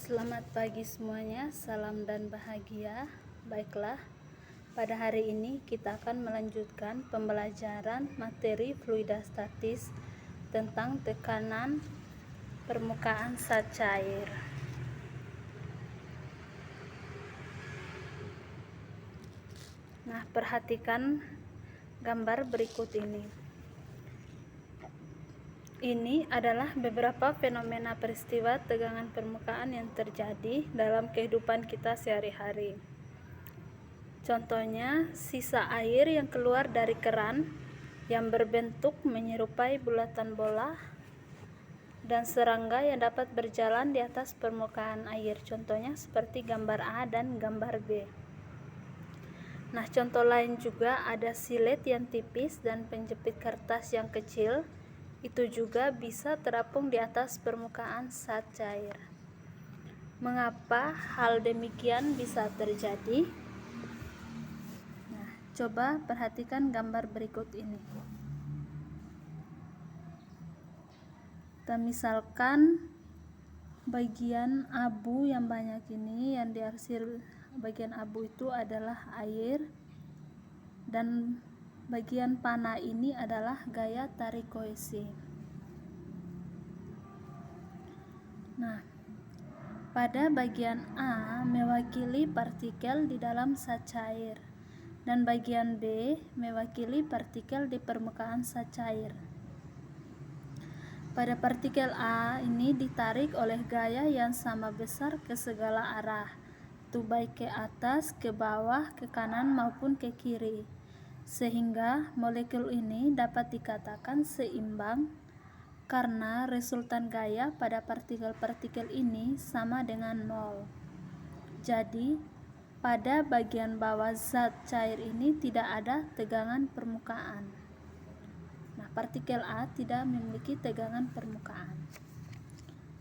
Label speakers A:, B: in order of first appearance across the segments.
A: Selamat pagi semuanya, salam dan bahagia. Baiklah, pada hari ini kita akan melanjutkan pembelajaran materi fluida statis tentang tekanan permukaan saat cair. Nah, perhatikan gambar berikut ini. Ini adalah beberapa fenomena peristiwa tegangan permukaan yang terjadi dalam kehidupan kita sehari-hari. Contohnya, sisa air yang keluar dari keran yang berbentuk menyerupai bulatan bola dan serangga yang dapat berjalan di atas permukaan air. Contohnya seperti gambar A dan gambar B. Nah, contoh lain juga ada silet yang tipis dan penjepit kertas yang kecil. Itu juga bisa terapung di atas permukaan saat cair. Mengapa hal demikian bisa terjadi? Nah, coba perhatikan gambar berikut ini. Kita misalkan bagian abu yang banyak ini, yang diarsir bagian abu itu adalah air, dan bagian panah ini adalah gaya tarik kohesi. Nah, pada bagian A mewakili partikel di dalam zat cair, dan bagian B mewakili partikel di permukaan zat cair. Pada partikel A ini ditarik oleh gaya yang sama besar ke segala arah, itu baik ke atas, ke bawah, ke kanan maupun ke kiri, sehingga molekul ini dapat dikatakan seimbang karena resultan gaya pada partikel-partikel ini sama dengan 0. Jadi, pada bagian bawah zat cair ini tidak ada tegangan permukaan. Nah, partikel A tidak memiliki tegangan permukaan.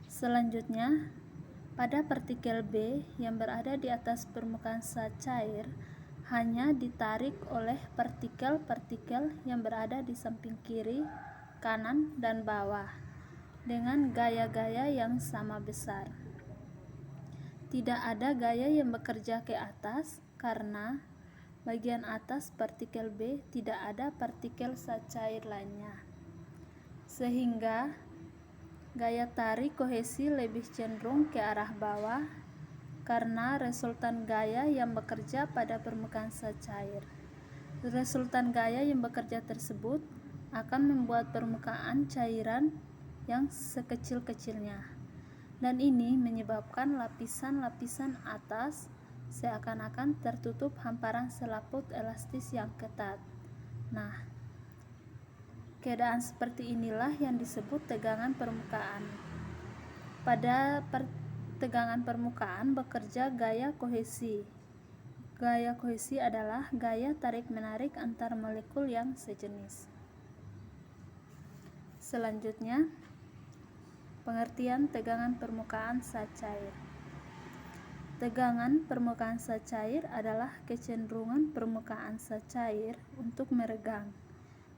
A: Selanjutnya, pada partikel B yang berada di atas permukaan zat cair hanya ditarik oleh partikel-partikel yang berada di samping kiri, kanan, dan bawah dengan gaya-gaya yang sama besar. Tidak ada gaya yang bekerja ke atas karena bagian atas partikel B tidak ada partikel zat cair lainnya, sehingga gaya tarik kohesi lebih cenderung ke arah bawah karena resultan gaya yang bekerja pada permukaan zat cair. Resultan gaya yang bekerja tersebut akan membuat permukaan cairan yang sekecil-kecilnya, dan ini menyebabkan lapisan-lapisan atas seakan-akan tertutup hamparan selaput elastis yang ketat. Nah, keadaan seperti inilah yang disebut tegangan permukaan. Pada tegangan permukaan bekerja gaya kohesi. Gaya kohesi adalah gaya tarik-menarik antar molekul yang sejenis. Selanjutnya, pengertian tegangan permukaan saat cair. Tegangan permukaan zat cair adalah kecenderungan permukaan zat cair untuk meregang,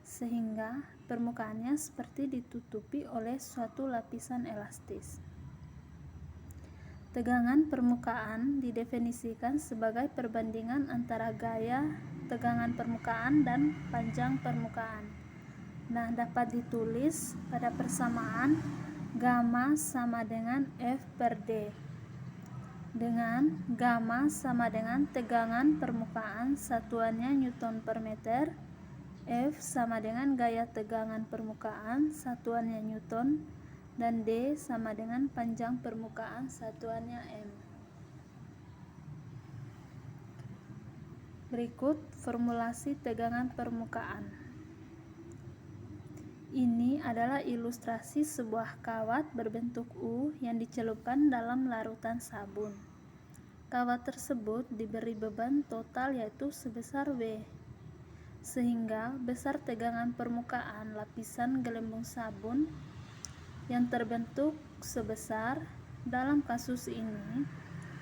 A: sehingga permukaannya seperti ditutupi oleh suatu lapisan elastis. Tegangan permukaan didefinisikan sebagai perbandingan antara gaya tegangan permukaan dan panjang permukaan. Nah, dapat ditulis pada persamaan gamma sama dengan F per D, dengan gamma sama dengan tegangan permukaan satuannya Newton per meter, F sama dengan gaya tegangan permukaan satuannya Newton, dan D sama dengan panjang permukaan satuannya M. Berikut formulasi tegangan permukaan. Ini adalah ilustrasi sebuah kawat berbentuk U yang dicelupkan dalam larutan sabun. Kawat tersebut diberi beban total yaitu sebesar W, sehingga besar tegangan permukaan lapisan gelembung sabun yang terbentuk sebesar, dalam kasus ini,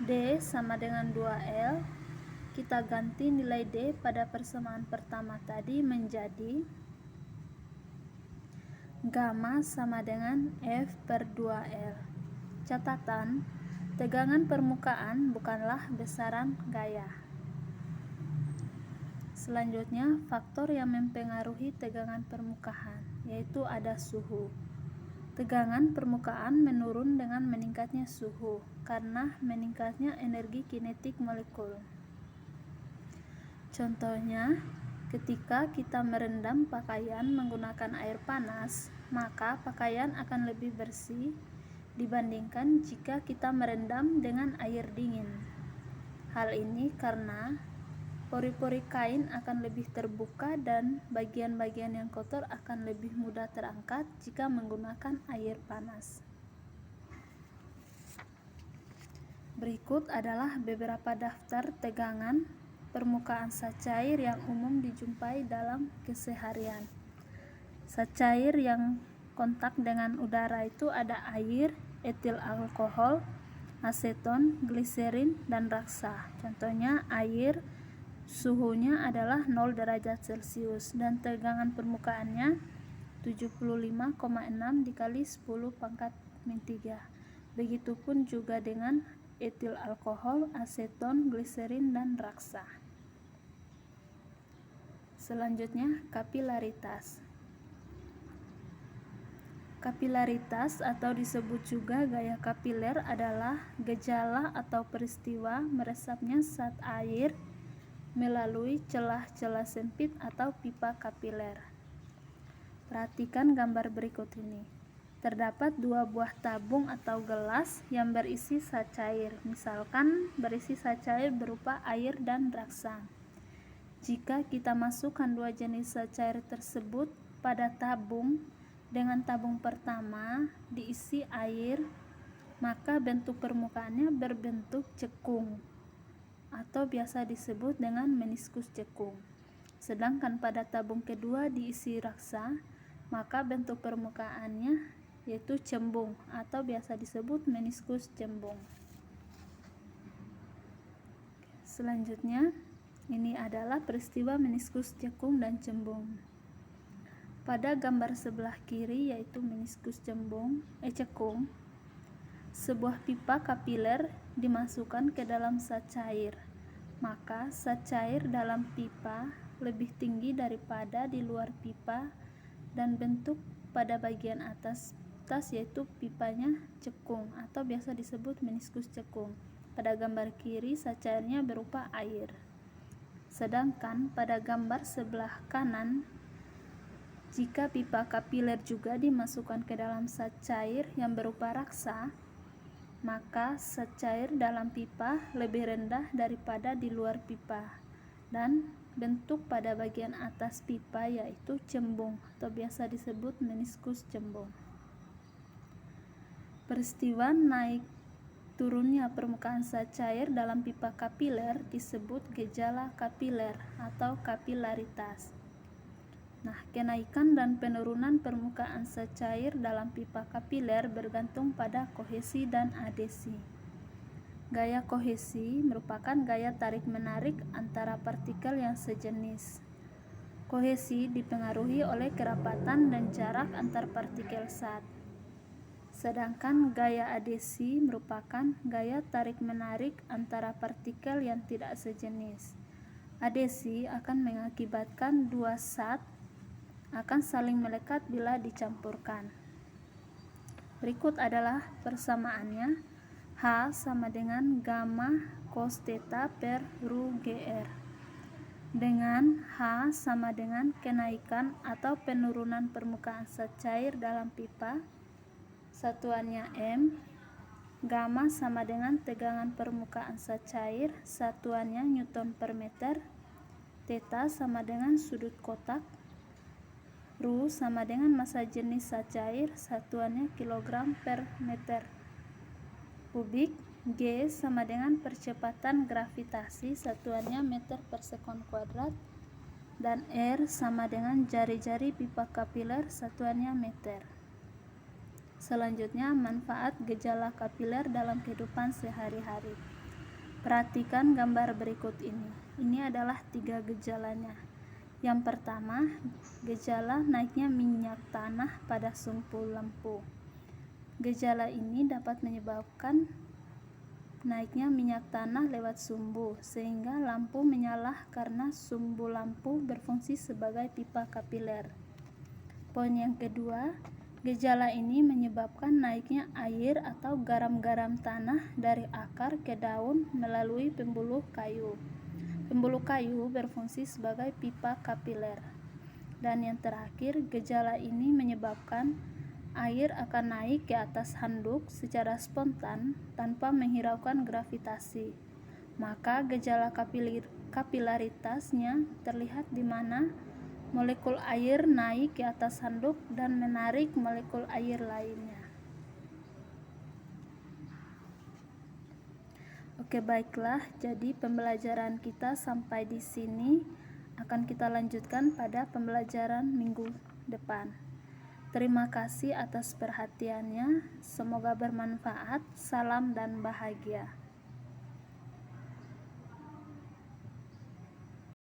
A: D sama dengan 2L. Kita ganti nilai D pada persamaan pertama tadi menjadi gamma sama dengan F per 2L. Catatan, tegangan permukaan bukanlah besaran gaya. Selanjutnya, faktor yang mempengaruhi tegangan permukaan, yaitu ada suhu. Tegangan permukaan menurun dengan meningkatnya suhu, karena meningkatnya energi kinetik molekul. Contohnya, ketika kita merendam pakaian menggunakan air panas, maka pakaian akan lebih bersih dibandingkan jika kita merendam dengan air dingin. Hal ini karena pori-pori kain akan lebih terbuka dan bagian-bagian yang kotor akan lebih mudah terangkat jika menggunakan air panas. Berikut adalah beberapa daftar tegangan permukaan zat cair yang umum dijumpai dalam keseharian. Zat cair yang kontak dengan udara itu ada air, etil alkohol, aseton, gliserin, dan raksa. Contohnya air, suhunya adalah 0 derajat Celcius dan tegangan permukaannya 75,6 dikali 10 pangkat min 3. Begitupun juga dengan etil alkohol, aseton, gliserin, dan raksa. Selanjutnya, kapilaritas. Kapilaritas atau disebut juga gaya kapiler adalah gejala atau peristiwa meresapnya zat air melalui celah-celah sempit atau pipa kapiler. Perhatikan gambar berikut ini. Terdapat dua buah tabung atau gelas yang berisi zat cair, misalkan berisi zat cair berupa air dan raksa. Jika kita masukkan dua jenis zat cair tersebut pada tabung dengan tabung pertama diisi air, maka bentuk permukaannya berbentuk cekung atau biasa disebut dengan meniskus cekung. Sedangkan pada tabung kedua diisi raksa, maka bentuk permukaannya yaitu cembung atau biasa disebut meniskus cembung. Selanjutnya, ini adalah peristiwa meniskus cekung dan cembung. Pada gambar sebelah kiri yaitu meniskus cekung, sebuah pipa kapiler dimasukkan ke dalam zat cair, maka zat cair dalam pipa lebih tinggi daripada di luar pipa dan bentuk pada bagian atas yaitu pipanya cekung atau biasa disebut meniskus cekung. Pada gambar kiri zat cairnya berupa air. Sedangkan pada gambar sebelah kanan, jika pipa kapiler juga dimasukkan ke dalam zat cair yang berupa raksa, maka zat cair dalam pipa lebih rendah daripada di luar pipa dan bentuk pada bagian atas pipa yaitu cembung atau biasa disebut meniskus cembung. Peristiwa naik turunnya permukaan zat cair dalam pipa kapiler disebut gejala kapiler atau kapilaritas. Nah, kenaikan dan penurunan permukaan zat cair dalam pipa kapiler bergantung pada kohesi dan adesi. Gaya kohesi merupakan gaya tarik-menarik antara partikel yang sejenis. Kohesi dipengaruhi oleh kerapatan dan jarak antar partikel zat. Sedangkan gaya adesi merupakan gaya tarik-menarik antara partikel yang tidak sejenis. Adesi akan mengakibatkan dua zat akan saling melekat bila dicampurkan. Berikut adalah persamaannya. H sama dengan gamma cos theta per rho gr, dengan H sama dengan kenaikan atau penurunan permukaan zat cair dalam pipa, satuannya M. Gamma sama dengan tegangan permukaan zat cair, satuannya Newton per meter. Theta sama dengan sudut kotak. Rho sama dengan massa jenis zat cair, satuannya kilogram per meter kubik. G sama dengan percepatan gravitasi, satuannya meter per sekon kuadrat. Dan R sama dengan jari-jari pipa kapiler, satuannya meter. Selanjutnya, manfaat gejala kapiler dalam kehidupan sehari-hari. Perhatikan gambar berikut ini. Ini adalah 3 gejalanya. Yang pertama, gejala naiknya minyak tanah pada sumpu lampu. Gejala ini dapat menyebabkan naiknya minyak tanah lewat sumbu, sehingga lampu menyala karena sumbu lampu berfungsi sebagai pipa kapiler. Poin yang kedua, gejala ini menyebabkan naiknya air atau garam-garam tanah dari akar ke daun melalui pembuluh kayu. Pembuluh kayu berfungsi sebagai pipa kapiler. Dan yang terakhir, gejala ini menyebabkan air akan naik ke atas handuk secara spontan tanpa menghiraukan gravitasi. Maka gejala kapilaritasnya terlihat di mana molekul air naik ke atas handuk dan menarik molekul air lainnya. Oke, baiklah. Jadi pembelajaran kita sampai di sini. Akan kita lanjutkan pada pembelajaran minggu depan. Terima kasih atas perhatiannya. Semoga bermanfaat. Salam dan bahagia.